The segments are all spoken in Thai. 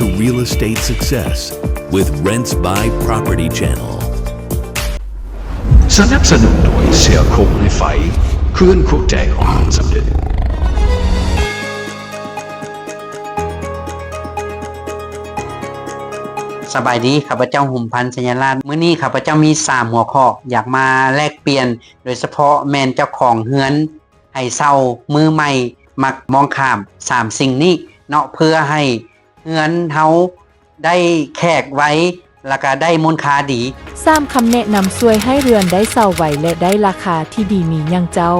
to real estate success with Rents by Property Channel สนับสนุนโดยเสี่ยคงในไฟคลื่นคู่ใจของคนสำเร็จสบายดีข้าพเจ้าหุ่มพันธ์สัญราชมื้อนี้ข้าพเจ้ามี3หัวข้ออยากมาแลกเปลี่ยนโดยเฉพาะแม่นเจ้าของเฮือนให้เซามือใหม่มักมองข้าม3สิ่งนี้เนาะเพื่อให้เฮือนเฮาได้แขกไว้แล้วก็ได้มูลค่าดี3คำแนะนำช่วยให้เรือนได้เซาไวและได้ราคาที่ดีมีหยังเจ้า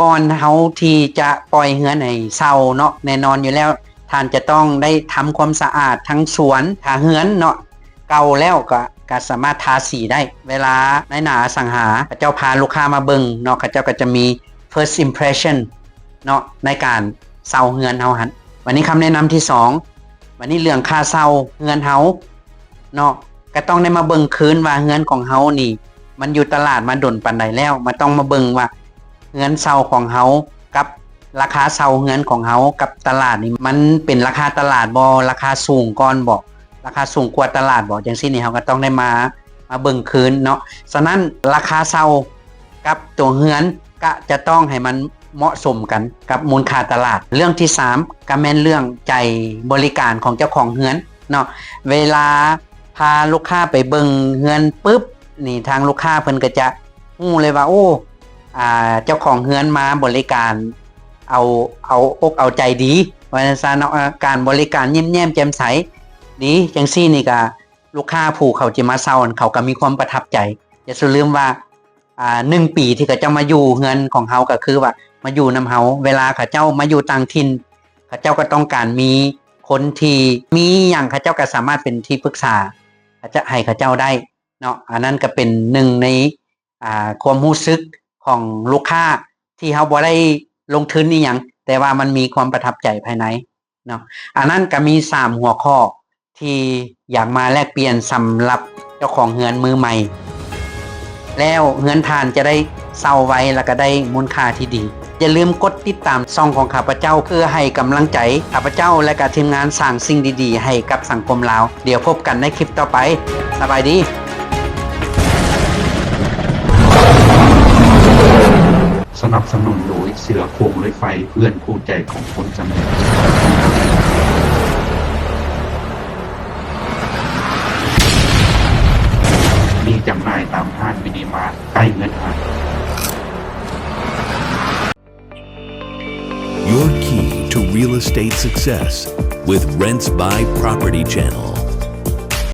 ก่อนเฮาที่จะปล่อยเฮือนให้เซาเนาะแน่นอนอยู่แล้วท่านจะต้องได้ทำความสะอาดทั้งสวนถ้าเฮือนเนาะเก่าแล้วก็สามารถทาสีได้เวลาในหน้าอสังหาเจ้าพาลูกค้ามาเบิ่งเนาะเขาเจ้าก็จะมี first impression เนาะในการเซาเฮือนเฮาหั่นวันนี้คำแนะนำที่2วันนี้เรื่องค่าเซาเฮือนเฮาเนาะก็ต้องได้มาเบิ่งคืนว่าเฮือนของเฮานี่มันอยู่ตลาดมาดนปานใดแล้วมันต้องมาเบิ่งว่าเฮือนเซาของเฮากับราคาเซาเฮือนของเฮากับตลาดนี่มันเป็นราคาตลาดบ่ราคาสูงก่อนบ่ราคาสูงกว่าตลาดบ่จังซี่นี่เฮาก็ต้องได้มาเบิ่งคืนเนาะฉะนั้นราคาเซากับตัวเฮือนก็จะต้องให้มันเหมาะสมกันกับมูลค่าตลาดเรื่องที่3ก็แม่นเรื่องใจบริการของเจ้าของเฮือนเนาะเวลาพาลูกค้าไปเบิ่งเฮือนปึ๊บนี่ทางลูกค้าเพิ่นก็จะฮู้เลยว่าโอ้เจ้าของเฮือนมาบริการเอาอกเอาใจดีว่าซั่นเนาะการบริการยิ้มแย้มแจ่มใสดีจังซี่นี่ก็ลูกค้าผู้เขาจะมาเซาเขาก็มีความประทับใจอย่าลืมว่า1 ปีที่เขาเจ้ามาอยู่เฮือนของเฮาก็คือว่ามาอยู่นำเฮาเวลาเขาเจ้ามาอยู่ต่างถิ่นเขาเจ้าก็ต้องการมีคนที่มีหยังเขาเจ้าก็สามารถเป็นที่ปรึกษาเขาจะให้เขาเจ้าได้เนาะอันนั้นก็เป็น1ในความรู้สึกของลูกค้าที่เฮาบ่ได้ลงทุนอีหยังแต่ว่ามันมีความประทับใจภายในเนาะอันนั้นก็มี3หัวข้อที่อยากมาแลกเปลี่ยนสำหรับเจ้าของเฮือนมือใหม่แล้วเฮือนทานจะได้เซาไว้แล้วก็ได้มูลค่าที่ดีอย่าลืมกดติดตามช่องของข้าพเจ้าเพื่อให้กำลังใจข้าพเจ้าและก็ทีมงานสร้างสิ่งดีๆให้กับสังคมลาวเดี๋ยวพบกันในคลิปต่อไปสบายดีสนับสนุนโดยเสือโครงรถไฟเพื่อนคู่ใจของคนสำเร็จมีจำหน่ายตามห้างมินิมาร์ทใกล้เงินหา Your key to real estate success with Rents by Property Channel